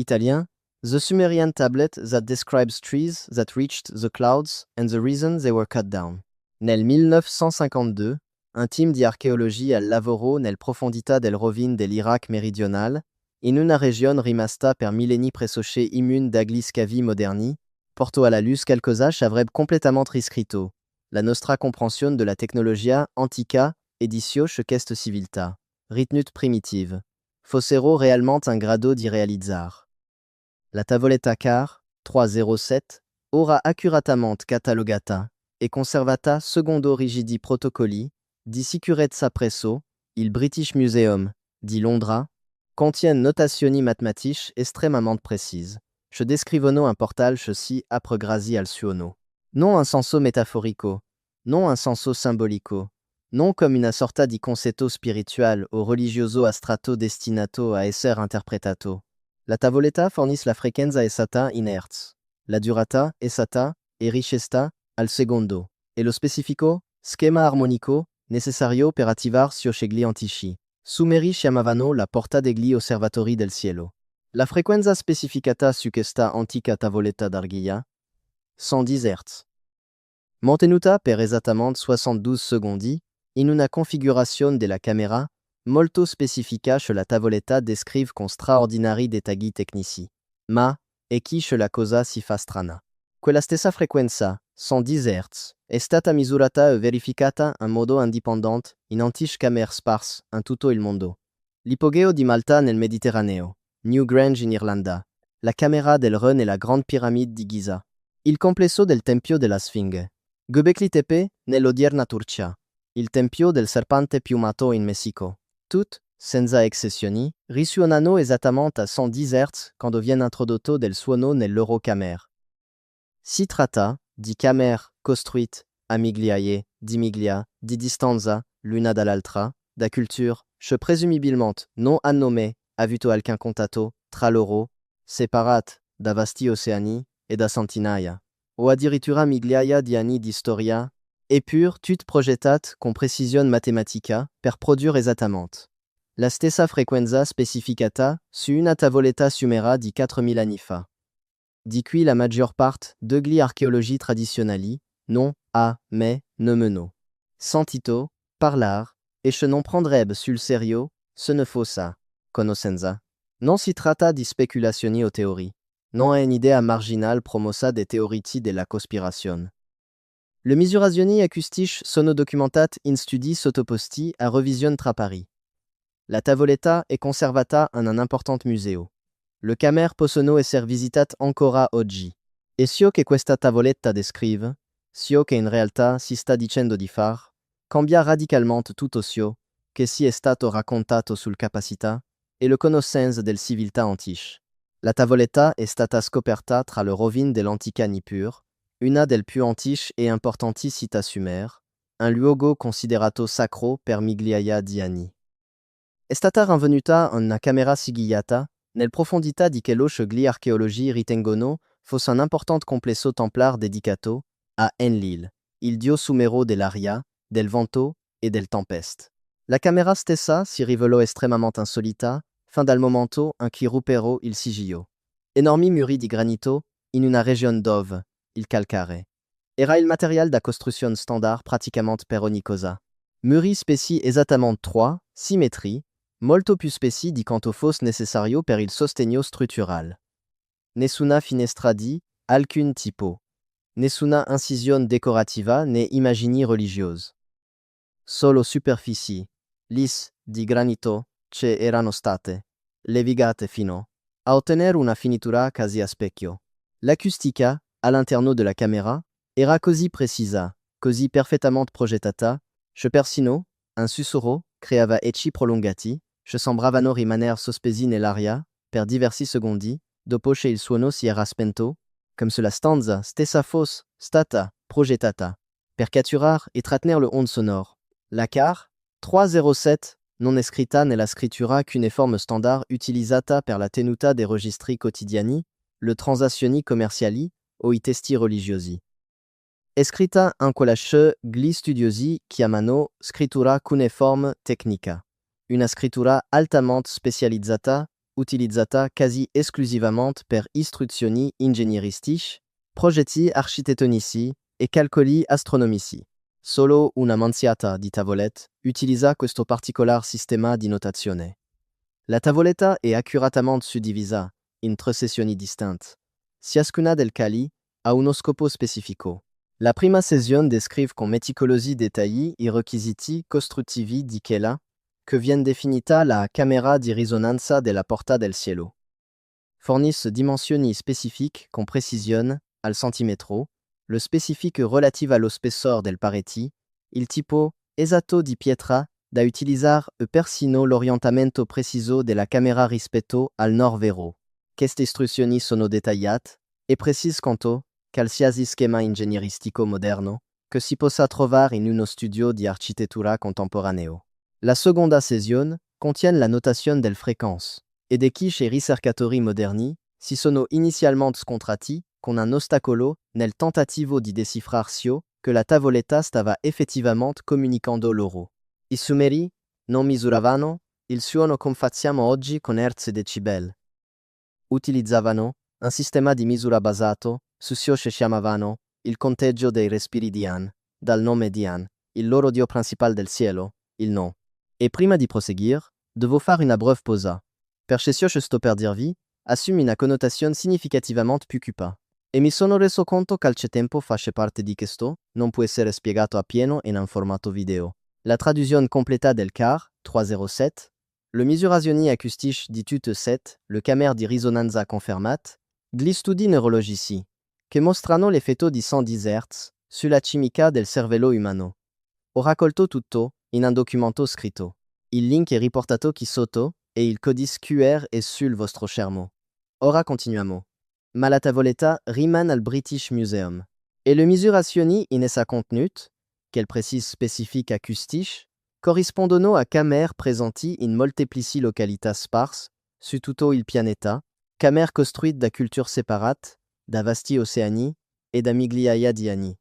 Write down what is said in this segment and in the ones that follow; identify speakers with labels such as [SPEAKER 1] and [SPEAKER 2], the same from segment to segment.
[SPEAKER 1] Italien. The Sumerian tablet that describes trees that reached the clouds and the reason they were cut down. Nel 1952, un team di archeologia al lavoro nel profondità del rovine dell'Iraq meridionale, in una regione rimasta per millenni presoche immune dagli scavi moderni, porto alla luce qualcosa avrebbe completamente riscritto la nostra comprensione de la tecnologia antica edicio quest civiltà, ritnut primitive, fossero realmente un grado di realizzar. La tavoletta car 307 ora accuratamente catalogata e conservata secondo rigidi protocolli di sicurezza presso il British Museum di Londra contiennent notazioni matematiche estremamente précises. Je descrivono un portal ceci apre grasi al suono. Non un senso metaforico, non un senso symbolico, non comme una sorta di concetto spiritual o religioso astrato destinato a esser interpretato. La tavoletta fornis la frequenza esata in hertz, la durata esata e richesta al secondo, e lo specifico schema armonico necessario per attivar gli antici. Sumeri chiamavano la porta degli osservatori del cielo. La frequenza specificata su questa antica tavoletta d'argilla 110 Hz. Mantenuta per esattamente 72 secondi, in una configurazione della camera molto specifica la tavoletta descrive con straordinari dettagli tecnici. Ma, e chi la cosa si fa strana? Quella stessa frequenza, 110 Hz, è stata misurata e verificata in modo indipendente in antiche camere sparse in tutto il mondo. L'ipogeo di Malta nel Mediterraneo, Newgrange in Irlanda, la camera del Rhône e la Grande Piramide di Giza, il complesso del Tempio della Sfinge, Göbekli Tepe nell'odierna Turchia, il Tempio del Serpente Piumato in Messico. Tutte, senza eccezioni, risuonano esattamente a 110 Hz quando viene introdotto del suono nel loro camere. Si tratta di camere costruite a migliaia di miglia di distanza l'una dall'altra, da culture che presumibilmente non hanno mai avuto alcun contatto tra loro, separate da vasti oceani e da centinaia, o addirittura migliaia di anni di storia, eppure tutte progettate con precisione matematica per produrre esattamente la stessa frequenza specificata su una tavoletta sumera di 4000 anni fa. Di qui la maggior parte degli archeologi tradizionali non a me nomeno. Sentito parlar e che non prendrebbe sul serio se ne fosse conoscenza. Non si tratta di speculazioni o teorie. Non è un'idea marginale promossa dei teoriti della cospirazione. Le misurazioni acustiche sono documentate in studi sottoposti a revisione tra pari. La tavoletta è conservata in un important museo. Le camere possono essere visitate ancora oggi. E ciò che questa tavoletta descrive, ciò che in realtà si sta dicendo di far, cambia radicalmente tutto ciò che si è stato raccontato sul capacità e le conoscenze del civiltà antiche. La tavoletta è stata scoperta tra le rovine dell'antica Nippur, una delle più antiche e importanti città sumere, un luogo considerato sacro per migliaia di anni. È stata rinvenuta una camera sigillata nel profondità di quello che gli archeologi ritengono fosse un importante complesso templare dedicato a Enlil, il dio sumero dell'aria, del vento e del tempeste. La camera stessa si rivelò estremamente insolita fin dal momento in cui ruppero il sigillo. Enormi muri di granito in una regione dove, il calcare, era il material da costruzione standard praticamente per ogni cosa. Muri speci esattamente 3 simmetri, molto più spessi di quanto fosse necessario per il sostegno strutturale. Nessuna finestra di alcun tipo. Nessuna incisione decorativa né immagini religiose. Solo superfici, lisse di granito, che erano state levigate fino a ottenere una finitura quasi a specchio. L'acustica, all'interno della camera, era così precisa, così perfettamente progettata, che persino un sussurro creava echi prolungati, che sembravano rimanere sospesi nell'aria per diversi secondi, dopo che il suono si era spento, come se la stanza stessa fosse stata progettata per catturare e trattenere le onde sonore. La CAR 307 non è scritta nella scrittura cuneiforme standard utilizzata per la tenuta dei registri quotidiani, le transazioni commerciali o i testi religiosi. È scritta in quella che gli studiosi chiamano scrittura cuneiforme tecnica, una scrittura altamente specializzata utilizzata quasi esclusivamente per istruzioni ingegneristiche, progetti architettonici e calcoli astronomici. Solo una manziata di tavolette utilizza questo particolare sistema di notazione. La tavoletta è accuratamente suddivisa in 3 sezioni distinte. Ciascuna del cali ha uno scopo specifico. La prima sezione descrive con meticolosi dettagli i requisiti costruttivi di quella che viene definita la camera di risonanza della Porta del Cielo. Fornissent dimensioni specifiche con precisione al centimetro, le specifique relative allo spessore del pareti, il tipo esatto di pietra da utilizzare e persino l'orientamento preciso della camera rispetto al nord vero. Queste istruzioni sono dettagliate e precise quanto qualsiasi schema ingegneristico moderno che si possa trovare in uno studio di architettura contemporaneo. La seconda sezione contiene la notazione del fréquence e de chi chez ricercatori moderni si sono inizialmente scontrati con un ostacolo nel tentativo di decifrarsio che la tavoletta stava effettivamente comunicando loro. I sumeri non misuravano il suono come facciamo oggi con hertz e decibel. Utilizzavano un sistema di misura basato su ciò che chiamavano il conteggio dei respiri di An, dal nome di An, il loro dio principale del cielo, il no. E prima di proseguire, devo fare una breve pausa. Perché ciò che sto per dirvi assume una connotazione significativamente più cupa. E mi sono reso conto che al tempo face parte di questo non può essere spiegato appieno in un formato video. La traduzione completa del CAR 307, le misurazioni acoustiche di tutte 7, le camere di risonanza confermate, gli studi neurologici, che mostrano l'effetto di 110 Hz sulla chimica del cervello umano. Ho raccolto tutto in un documento scritto. Il link è riportato qui sotto e il codice QR è sul vostro schermo. Ora continuiamo. Ma la tavoletta rimane al British Museum. E le misurazioni in essa contenute, qu'elle précise spécifiques acoustiche, corrispondono a camere presenti in molteplici località sparse su tutto il pianeta, camere costruite da culture separate, da vasti oceani e da migliaia di anni.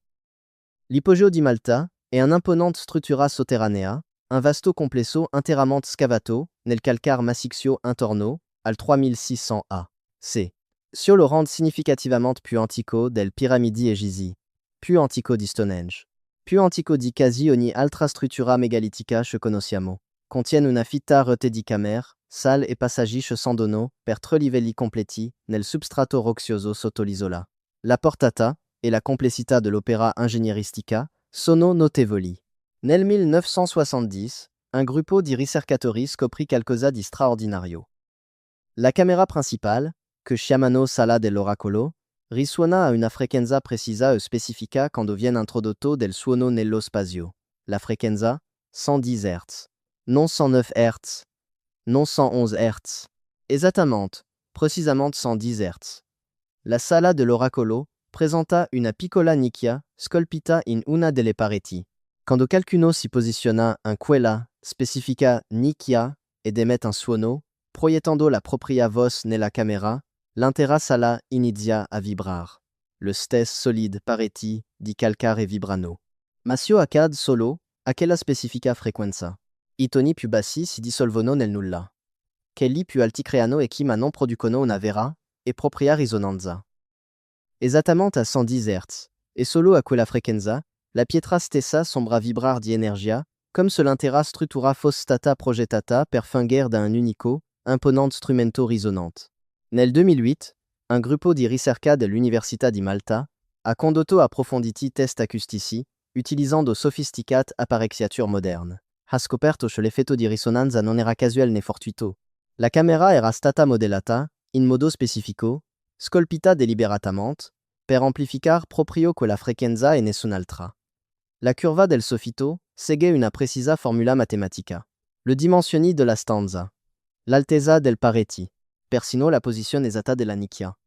[SPEAKER 1] L'Ipogeo di Malta è un'imponente struttura sotterranea, un vasto complesso interamente scavato nel calcare massiccio intorno al 3600 A.C. Sur lo rende significativamente più antico del piramidi e Gizi, più antico di Stonehenge, più antico di quasi ogni altra struttura megalitica che conosciamo. Contiene una fitta rete di camere, sale e passaggi che s'endono per 3 livelli completi nel substrato roccioso sotto l'isola. La portata e la complessità de l'opera ingegneristica sono notevoli. Nel 1970, un gruppo di ricercatori scoprì qualcosa di straordinario. La camera principale, che chiamano sala dell'oracolo, risuona a una frequenza precisa e specifica quando viene introdotto del suono nello spazio. La frequenza 110 Hz, non 109 Hz, non 111 Hz, esattamente, precisamente 110 Hz. La sala dell'oracolo presenta una piccola nicchia scolpita in una delle pareti. Quando qualcuno si posiziona in quella specifica nicchia ed emette un suono, proiettando la propria voce nella camera, l'intera sala inizia a vibrar. Le stesso solide pareti di calcare vibrano. Ma ciò accade solo a quella specifica frequenza. I toni più bassi si dissolvono nel nulla. Quelli più alti creano e chi ma non producono una vera e propria risonanza. Esattamente a 110 Hz, e solo a quella frequenza, la pietra stessa sembra vibrar di energia, come se l'intera struttura fosse stata progettata per fungere da un unico, imponente strumento risonante. Nel 2008, un gruppo di ricerca dell'Università di Malta ha condotto approfonditi test acustici utilizzando sofisticate apparecchiature moderne. Ha scoperto che l'effetto di risonanza non era casuale né fortuito. La camera era stata modellata, in modo specifico, scolpita deliberatamente, per amplificar proprio quella frequenza e nessun'altra. La curva del soffitto segue una precisa formula matematica. Le dimensioni della stanza, l'altezza del pareti, persino la posizione esatta della nicchia.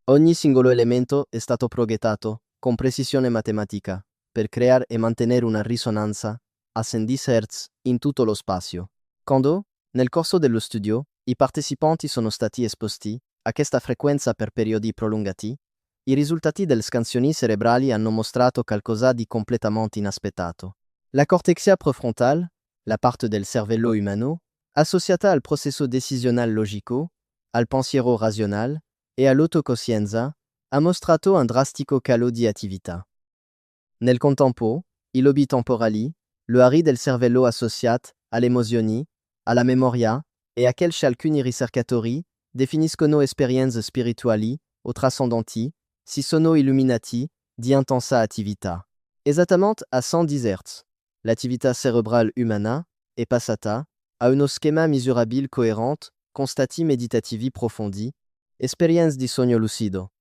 [SPEAKER 1] Ogni singolo elemento è stato progettato con precisione matematica per creare e mantenere una risonanza a 110 Hz in tutto lo spazio. Quando, nel corso dello studio, i partecipanti sono stati esposti a questa frequenza per periodi prolungati, i risultati delle scansioni cerebrali hanno mostrato qualcosa di completamente inaspettato. La cortexia prefrontale, la parte del cervello umano, associata al processo decisional logico, al pensiero razionale e all'autocoscienza, ha mostrato un drastico calo di attività. Nel contempo, i lobi temporali, le arri del cervello associat alle emozioni, alla memoria e a quel alcuni ricercatori definiscono esperienze spirituali o trascendenti, si sono illuminati di intensa attività. Esattamente a 110 Hz, l'attività cerebrale umana è passata a uno schema misurabile coerente con stati meditativi profondi, esperienze di sogno lucido,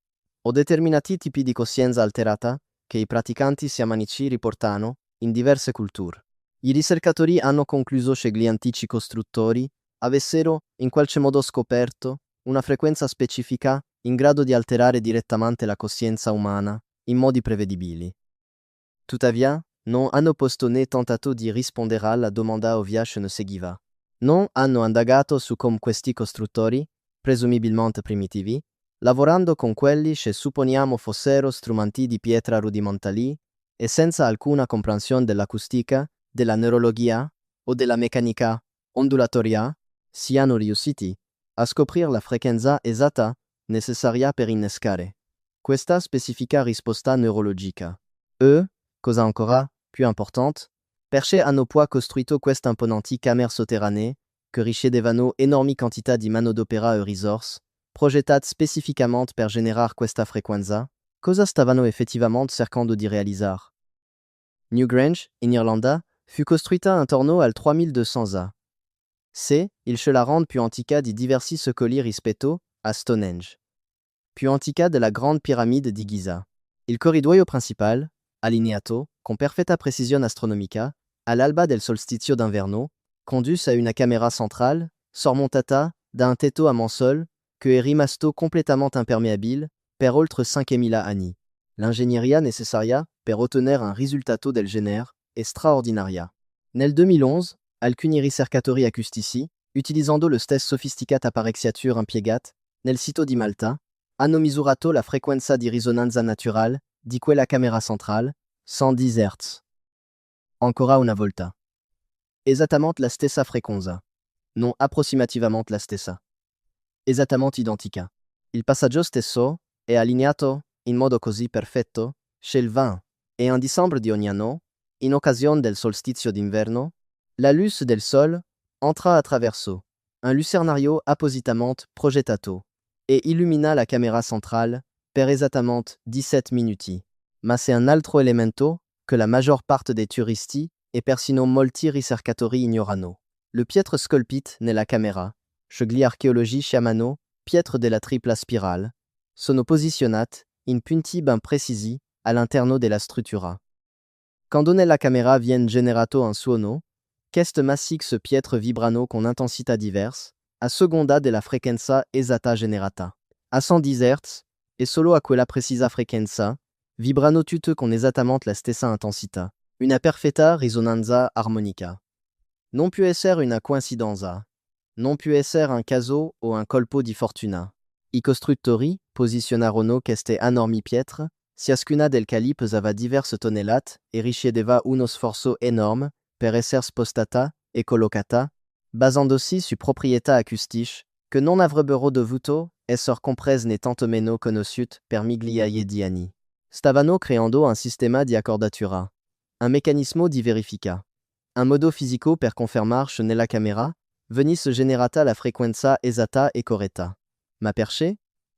[SPEAKER 1] o determinati tipi di coscienza alterata che i praticanti sciamanici riportano in diverse culture. I ricercatori hanno concluso che gli antichi costruttori avessero in qualche modo scoperto una frequenza specifica in grado di alterare direttamente la coscienza umana in modi prevedibili. Tuttavia, non hanno posto né tentato di rispondere alla domanda ovvia che ne seguiva. Non hanno indagato su come questi costruttori, presumibilmente primitivi, lavorando con quelli che supponiamo fossero strumenti di pietra rudimentali e senza alcuna comprensione dell'acustica, della neurologia o della meccanica ondulatoria, siano riusciti a scoprire la frequenza esatta necessaria per innescare questa specifica risposta neurologica. Cosa ancora più importante, perché hanno poi costruito queste imponenti camere sotterranee che richiedevano enormi quantità di manodopera e risorse, progettate specificamente per generare questa frequenza, cosa stavano effettivamente cercando di realizzare. Newgrange, in Irlanda, fu costruita intorno al 3200 A. Il che la rende più antica di diversi secoli rispetto a Stonehenge. Più antica della Grande Piramide di Giza. Il corridoio principal, allineato, con perfetta precisione astronomica, all'alba del solstizio d'inverno, conduce a una camera centrale, sormontata da un tetto a mansol, che è rimasto completamente impermeabile per oltre 5000 anni. L'ingegneria necessaria per ottenere un risultato del genere è straordinaria. Nel 2011, alcuni ricercatori acustici, utilizzando lo stesso sofisticato apparecchiature impiegate nel sito di Malta, hanno misurato la frequenza di risonanza naturale di quella camera centrale, 110 Hz. Ancora una volta. Esattamente la stessa frequenza. Non approssimativamente la stessa. Esattamente identica. Il passaggio stesso è allineato in modo così perfetto che il 20 e 1 dicembre di ogni anno, in occasione del solstizio d'inverno, la luce del sol entra attraverso un lucernario appositamente progettato e illumina la camera centrale per esattamente 17 minuti. Ma c'est un altro elemento che la maggior parte dei turisti e persino molti ricercatori ignorano. Le pietre scolpite nella camera, che gli archeologi chiamano pietre della tripla spirale, sono posizionate in punti ben precisi all'interno della struttura. Quando nella camera viene generato un suono, queste massicce pietre vibrano con intensità diverse, a seconda della frequenza esatta generata. A 110 Hz, e solo a quella precisa frequenza, vibrano tutte con esattamente la stessa intensità. Una perfetta risonanza armonica. Non può essere una coincidenza. Non può essere un caso o un colpo di fortuna. I costruttori posizionarono queste enormi pietre, ciascuna del cali pesava diverse tonnellate e richiedeva uno sforzo enorme per essere spostata e collocata, basandosi su proprietà acustiche che non avrebbero dovuto essere comprese né tantomeno conosciute per migliaia di anni. Stavano creando un sistema di accordatura, un meccanismo di verifica, un modo fisico per confermare che nella camera venisse generata la frequenza esatta e corretta. Ma perché?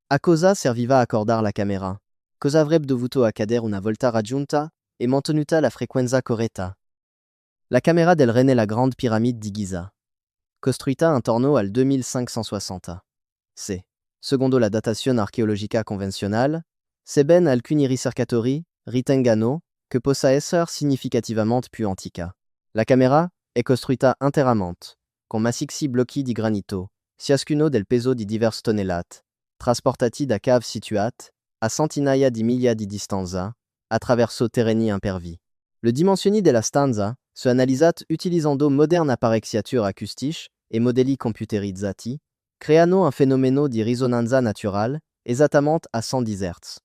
[SPEAKER 1] A cosa serviva accordare la camera? Cosa avrebbe dovuto accadere una volta raggiunta e mantenuta la frequenza corretta? La camera del re nella Grande Piramide di Giza, costruita intorno al 2560 C. Secondo la datazione archeologica convenzionale, sebbene alcuni ricercatori ritengano che possa essere significativamente più antica. La camera è costruita interamente, con massicci blocchi di granito, ciascuno del peso di diverse tonnellate, trasportati da cave situate a centinaia di miglia di distanza, attraverso terreni impervi. Le dimensioni della stanza sono analizzate utilizzando moderne apparecchiature acustiche e modelli computerizzati, creano un fenomeno di risonanza naturale esattamente a 110 Hz.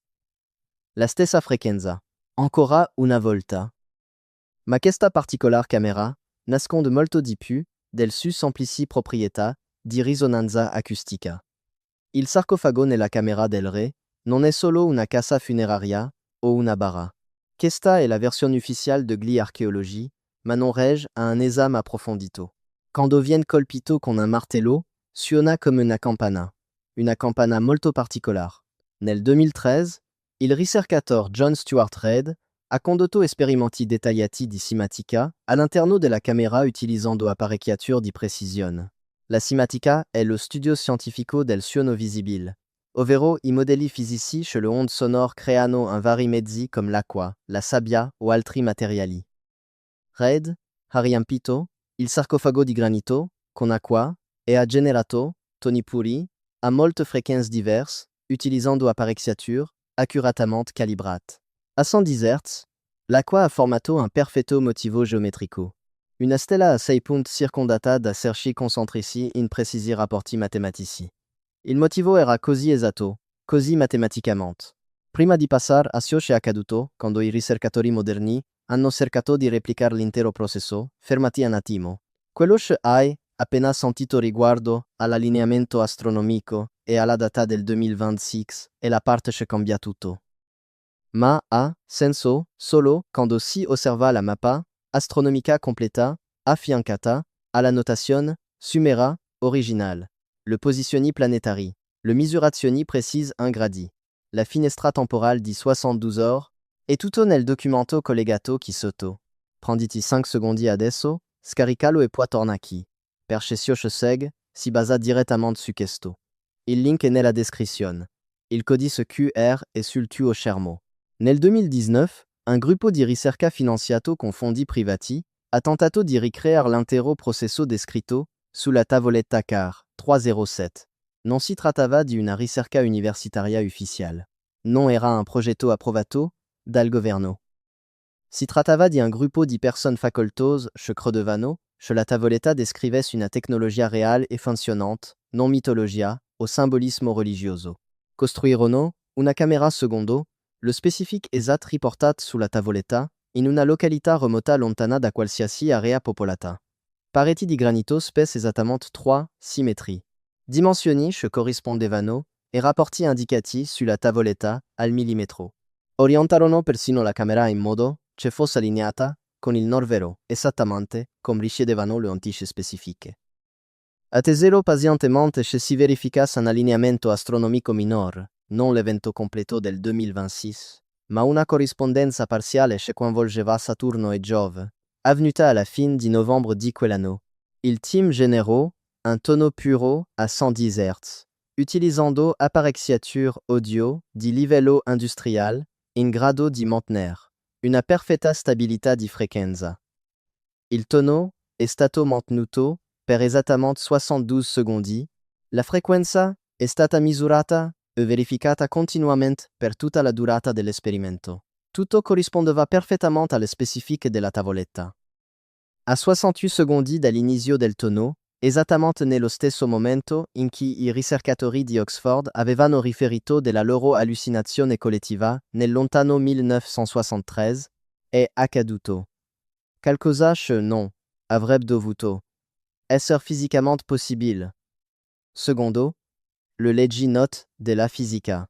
[SPEAKER 1] La stessa frequenza, ancora una volta. Ma questa particolare camera nasconde molto di più del sus amplici proprietà di risonanza acustica. Il sarcofago nella camera del re non è solo una casa funeraria o una bara. Questa è la versione ufficiale de Gli Archéologie, ma non rege a un esame approfondito. Quando viene colpito con un martello, suona come una campana molto particolare. Nel 2013, il ricercateur John Stuart Reid ha condotto esperimenti dettagliati di simatica all'interno della camera utilizzando apparecchiature di precisione. La simatica è lo studio scientifico del suono visibile, ovvero i modelli fisici che le onde sonore creano in vari mezzi come l'acqua, la sabbia o altri materiali. Reid ha riempito il sarcofago di granito con acqua e ha generato toni puri a molte frequenze diverse utilizzando apparecchiature accuratamente calibrate. A 110 Hz, l'acqua ha formato un perfetto motivo geometrico. Una stella a 6 punti circondata da cerchi concentrici in precisi rapporti matematici. Il motivo era così esatto, così matematicamente. Prima di passare a ciò che è accaduto, quando i ricercatori moderni hanno cercato di replicare l'intero processo, fermati un attimo. Quello che hai appena sentito riguardo all'allineamento astronomico e alla data del 2026 è la parte che cambia tutto. Ma ha senso solo quando si osserva la mappa astronomica completa affiancata alla notazione sumera originale, le posizioni planetari, le misurazioni precise in gradi, la finestra temporale di 72 ore e tutto nel documento collegato qui sotto. Prenditi 5 secondi adesso, scaricalo e poi torna qui. Perché ciò che segue si basa direttamente su questo. Il link è nella descrizione. Il codice QR è sul tuo schermo. Nel 2019, un gruppo di ricerca finanziato con fondi privati ha tentato di ricreare l'intero processo descritto sulla tavoletta CAR 307. Non si trattava di una ricerca universitaria ufficiale. Non era un progetto approvato dal governo. Si trattava di un gruppo di persone facoltose che credevano che la tavoletta descrivesse una tecnologia reale e funzionante, non mitologia o simbolismo religioso. Costruirono una camera secondo, lo specific esat riportat sulla tavoletta, in una località remota lontana da qualsiasi area popolata. Pareti di granito spesse esattamente 3 simmetri. Dimensioni che corrispondevano e rapporti indicati sulla tavoletta al millimetro. Orientarono persino la camera in modo che fosse allineata con il norvero, esattamente come richiedevano le antiche specifiche. Attesero pazientemente che si verificasse un allineamento astronomico minore, non l'evento completo del 2026, ma una corrispondenza parziale che coinvolgeva Saturno e Giove, avvenuta alla fine di novembre di quell'anno. Il team generò un tono puro a 110 Hz, utilizzando apparecchiature audio di livello industriale in grado di mantenere una perfetta stabilità di frequenza. Il tono è stato mantenuto per esattamente 72 secondi. La frequenza è stata misurata e verificata continuamente per tutta la durata dell'esperimento. Tutto corrispondeva perfettamente alle specifiche della tavoletta. A 68 secondi dall'inizio del tono, esattamente nello stesso momento in cui i ricercatori di Oxford avevano riferito della loro allucinazione collettiva nel lontano 1963, è accaduto qualcosa che non avrebbe dovuto essere fisicamente possibile. Secondo, le leggi note della fisica.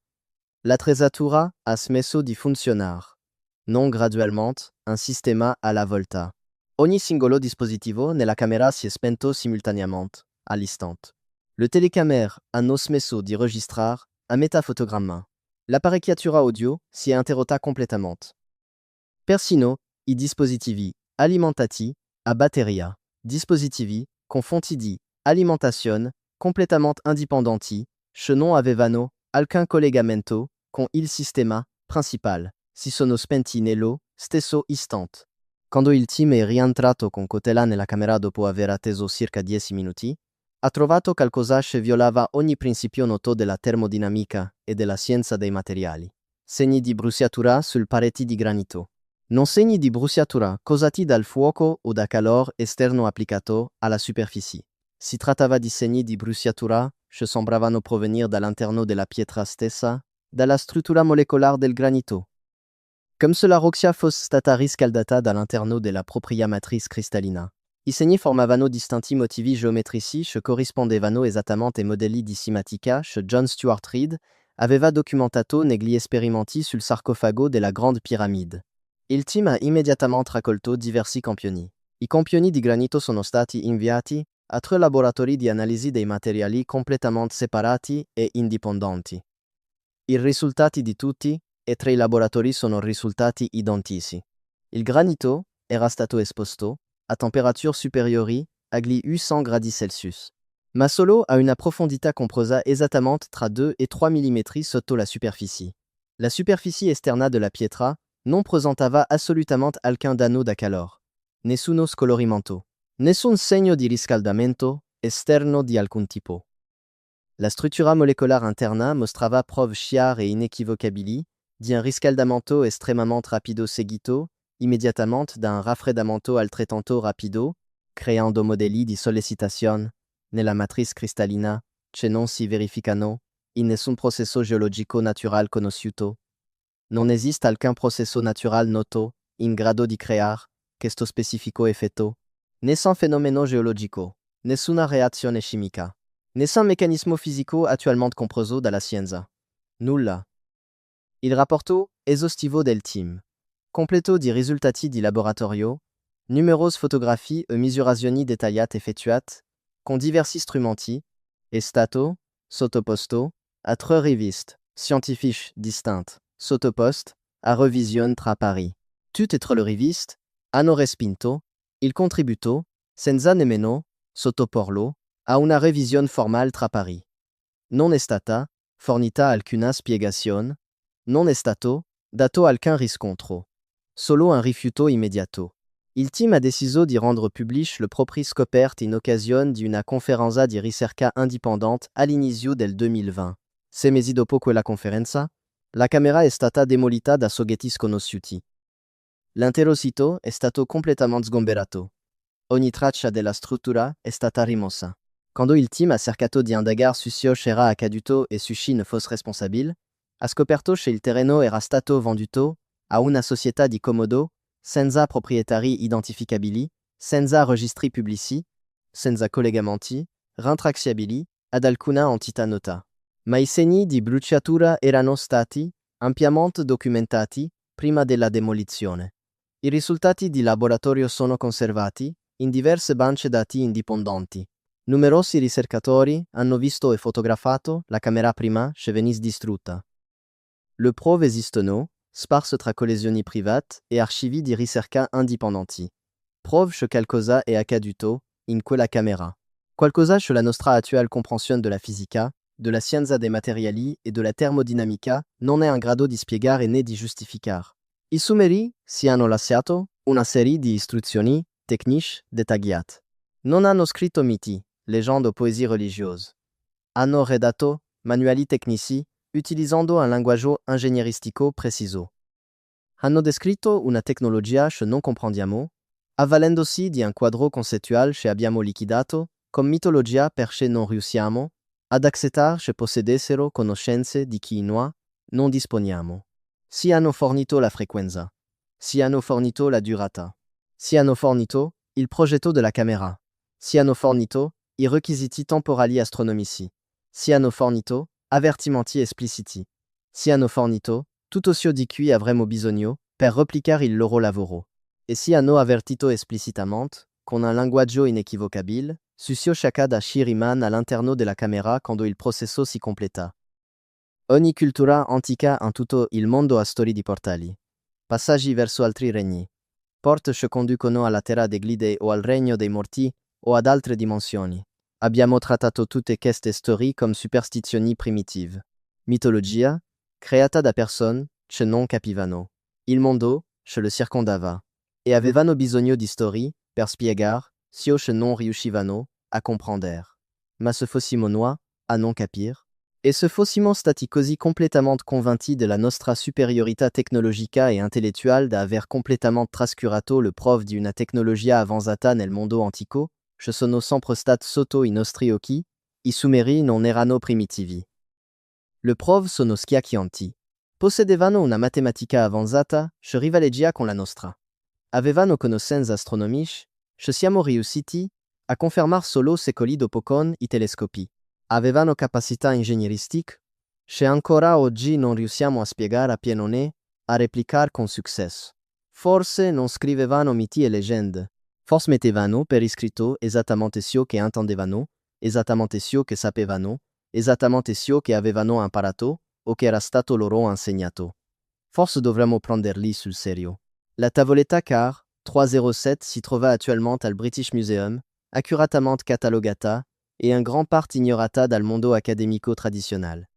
[SPEAKER 1] L'attrezzatura ha smesso di funzionare. Non gradualmente, un sistema alla volta. Ogni singolo dispositivo nella camera si è spento simultaneamente, all'istante. Le telecamere hanno smesso di registrare un metafotogramma. L'apparecchiatura audio si è interrotta completamente. Persino i dispositivi alimentati a batteria, dispositivi con fonti di alimentazione completamente indipendenti che non avevano alcun collegamento con il sistema principale, si sono spenti nello stesso istante. Quando il team è rientrato con cautela nella camera dopo aver atteso circa 10 minuti, ha trovato qualcosa che violava ogni principio noto della termodinamica e della scienza dei materiali. Segni di bruciatura sul pareti di granito. Non segni di bruciatura causati dal fuoco o da calore esterno applicato alla superficie. Si trattava di segni di bruciatura che sembravano provenire dall'interno della pietra stessa, dalla struttura molecolare del granito. Come se la roccia fosse stata riscaldata dall'interno della propria matrice cristallina. I segni formavano distinti motivi geometrici che corrispondevano esattamente ai modelli di simatica che John Stuart Reid aveva documentato negli esperimenti sul sarcofago della Grande Piramide. Il team ha immediatamente raccolto diversi campioni. I campioni di granito sono stati inviati a 3 laboratori di analisi dei materiali completamente separati e indipendenti. I risultati di tutti e 3 i laboratori sono risultati identici. Il granito era stato esposto a temperature superiori agli 800 gradi Celsius, ma solo a una profondità compresa esattamente tra 2 e 3 mm sotto la superficie. La superficie esterna de la pietra non presentava assolutamente alcun danno da calore, nessuno scolorimento, nessun segno di riscaldamento esterno di alcun tipo. La struttura molecolare interna mostrava prove chiare e inequivocabili di un riscaldamento estremamente rapido seguito immediatamente d'un raffreddamento altrettanto rapido, creando modelli di sollecitazione nella matrice cristallina che non si verificano in nessun processo geologico natural conosciuto. Non esiste alcun processo natural noto in grado di creare questo specifico effetto. Nessun fenomeno geologico, nessuna reazione chimica, nessun meccanismo fisico attualmente compreso dalla scienza. Nulla. Il rapporto esaustivo del team. Completo di risultati di laboratorio, numerose fotografie e misurazioni dettagliate effettuate, con diversi strumenti, è stato sottoposto a 3 riviste scientifiche distincte, sottoposte a revisione tra pari. Tutte e 3 le riviste hanno respinto il contributo, senza nemmeno sottoporlo a una revisione formale tra pari. Non è stata fornita alcuna spiegazione, non è stato dato alcun riscontro. Solo un rifiuto immediato. Il team a deciso di rendre public le proprio scoperto in occasione di una conferenza di ricerca indipendente all'inizio del 2020. 6 mesi dopo quella conferenza, la camera è stata demolita da soggetti sconosciuti. L'intero sito è stato completamente sgomberato. Ogni traccia della struttura è stata rimossa. Quando il team ha cercato di indagare su ciò che era accaduto e su chi ne fosse responsabile, ha scoperto che il terreno era stato venduto a una società di Komodo, senza proprietari identificabili, senza registri pubblici, senza collegamenti rintracciabili ad alcuna entità nota. Ma i segni di bruciatura erano stati ampiamente documentati prima della demolizione. I risultati di laboratorio sono conservati in diverse banche dati indipendenti. Numerosi ricercatori hanno visto e fotografato la camera prima che venisse distrutta. Le prove esistono, sparse tra collezioni private e archivi di ricerca indipendenti. Prove che qualcosa è accaduto in quella camera. Qualcosa che la nostra attuale comprensione della fisica, della scienza dei materiali e della termodinamica non è in grado di spiegare né di giustificare. I sumeri si hanno lasciato una serie di istruzioni tecniche dettagliate. Non hanno scritto miti, leggende o poesie religiose. Hanno redatto manuali tecnici utilizzando un linguaggio ingegneristico preciso. Hanno descritto una tecnologia che non comprendiamo, avvalendosi di un quadro concettuale che abbiamo liquidato come mitologia perché non riusciamo ad accettare che possedessero conoscenze di cui noi non disponiamo. Si hanno fornito la frequenza, si hanno fornito la durata, si hanno fornito il progetto della camera, si hanno fornito i requisiti temporali astronomici, si hanno fornito avvertimenti espliciti, si hanno fornito tutto ciò di cui avremo bisogno per replicare il loro lavoro, e si hanno avvertito esplicitamente, con un linguaggio inequivocabile, su ciò che accade a Shiriman all'interno della camera quando il processo si completa. Ogni cultura antica in tutto il mondo ha storie di portali, passaggi verso altri regni, porte che conducono alla terra degli dei o al regno dei morti o ad altre dimensioni. Abbiamo trattato tutte queste storie come superstizioni primitive, mitologia creata da persone che non capivano il mondo che lo circondava e avevano bisogno di storie per spiegare ciò che non riuscivano a comprendere. Ma se fossimo noi a non capire, e se fossimo stati così completamente convinti della nostra superiorità tecnologica e intellettuale da aver completamente trascurato le prove di una tecnologia avanzata nel mondo antico, che sono sempre state sotto i nostri occhi, i sumeri non erano primitivi. Le prove sono schiaccianti. Possedevano una matematica avanzata che rivaleggia con la nostra. Avevano conoscenze astronomiche siamo riusciti a confermar solo secoli dopo con I telescopi. Avevano capacità ingegneristiche che ancora oggi non riusciamo a spiegare a pieno né a replicare con successo. Forse non scrivevano miti e leggende. Forse mettevano per iscritto esattamente ciò che intendevano, esattamente ciò che sapevano, esattamente ciò che avevano imparato o che era stato loro insegnato. Forse dovremmo prenderli sul serio. La tavoletta car 307 si trova attuellement al British Museum, accuratamente catalogata e in gran parte ignorata dal mondo accademico tradizionale.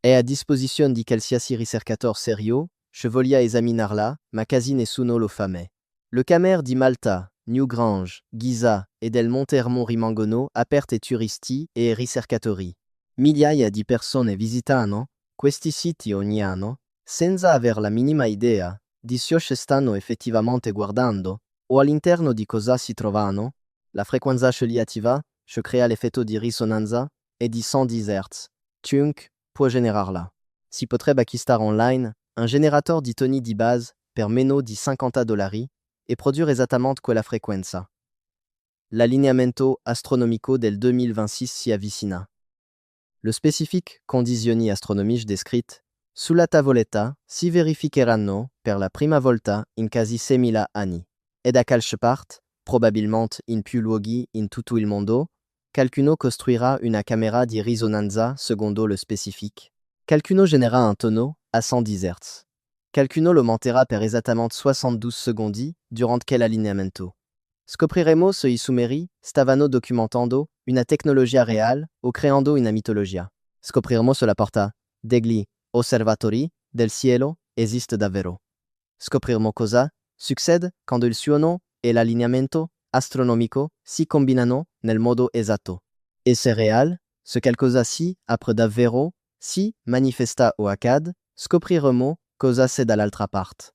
[SPEAKER 1] È a disposizione di qualsiasi ricercateur serio che voglia esaminarla, ma quasi nessuno lo fa mai. Le Camer di Malta, Newgrange, Giza e del Monte Hermon rimangono aperte turisti e ricercatori. Migliaia di persone visitano questi siti ogni anno senza aver la minima idea di ciò che stanno effettivamente guardando o all'interno di cosa si trovano. La frequenza scegliativa che crea l'effetto di risonanza è di 110 Hz. Chiunque può generarla. Si potrebbe acquistare online un générateur di toni di base per meno di $50 e produire esattamente quella frequenza. L'allineamento astronomico del 2026 si avvicina. Le specifiche condizioni astronomiche descritte sulla tavoletta si verificheranno per la prima volta in quasi 6.000 anni. E da qualche parte, probabilmente in più luoghi in tutto il mondo, qualcuno costruirà una camera di risonanza secondo le specifiche. Qualcuno genera un tono a 110 Hz. Qualcuno lo monterà per esattamente 72 secondi durant quell'allineamento. Scopriremo se I sumeri stavano documentando una tecnologia reale o creando una mitologia. Scopriremo se la porta degli osservatori del cielo esiste davvero. Scopriremo cosa succede quando il suono e l'allineamento astronomico si combinano nel modo esatto. E se real, se qualcosa si apre davvero, si manifesta o accade, scopriremo cosa c'è dall'altra parte.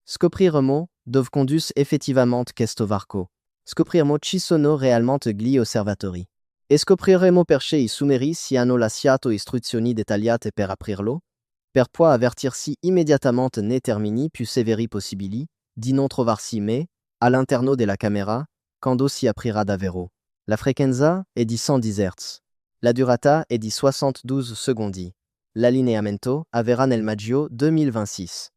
[SPEAKER 1] Scopriremo dove conduce effettivamente questo varco. Scopriremo ci sono realmente gli osservatori. E scopriremo perché I sumeri si hanno lasciato istruzioni dettagliate per aprirlo, per poi avvertirsi immediatamente nei termini più severi possibili di non trovarsi mai all'interno della camera quando si aprirà davvero. La frequenza è di 110 Hz. La durata è di 72 secondi. L'allineamento avverrà nel maggio 2026.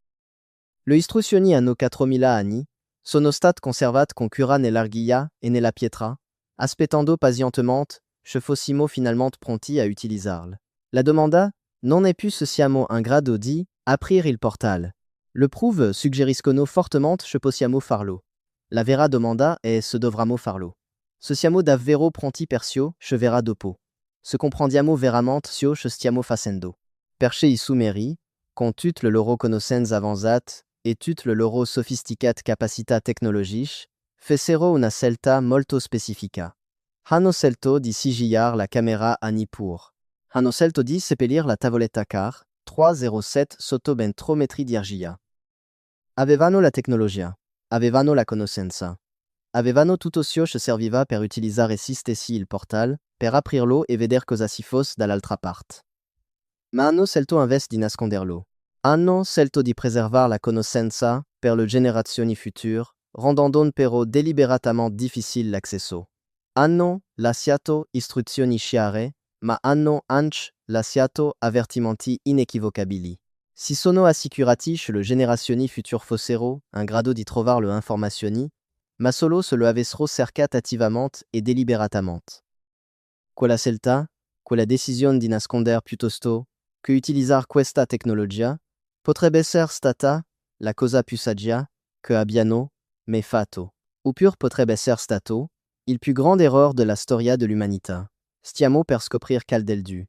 [SPEAKER 1] Le istruzioni hanno 4.000 anni, sono state conservate con cura nell'argilla e nella pietra, aspettando pazientemente che fossimo finalmente pronti a utilizzarle. La domanda non è più se siamo in grado di aprire il portal. Le prove suggeriscono fortemente che possiamo farlo. La vera domanda è se dovremmo farlo. Se siamo davvero pronti per ciò che verrà dopo. Se comprendiamo veramente ciò che stiamo facendo. Perché I sumeri, con tutte le loro conoscenze avanzate e tutte le loro sofisticate capacità tecnologiche, fecero una scelta molto specifica. Hanno scelto di sigillare la camera a Nippur. Hanno scelto di seppellire la tavoletta car 307 sotto ben 3 metri di argilla. Avevano la tecnologia, avevano la conoscenza, avevano tutto ciò che serviva per utilizzare si stessi il portal, per aprirlo e vedere cosa si fosse dall'altra parte. Ma hanno scelto invece di nasconderlo. Hanno scelto di preservare la conoscenza per le generazioni future, rendendo però deliberatamente difficile l'accesso. Hanno lasciato istruzioni chiare, ma hanno anche lasciato avvertimenti inequivocabili. Si sono assicurati che le generazioni future fossero in grado di trovare le informazioni, ma solo se lo avessero cercate attivamente e deliberatamente. Quella scelta, quella decisione di nascondere piuttosto che utilizzare questa tecnologia, potrebbe essere stata la cosa più saggia che abbiano mai fatto. Oppure potrebbe essere stato il più grande errore della storia dell'umanità. Stiamo per scoprir qual del due.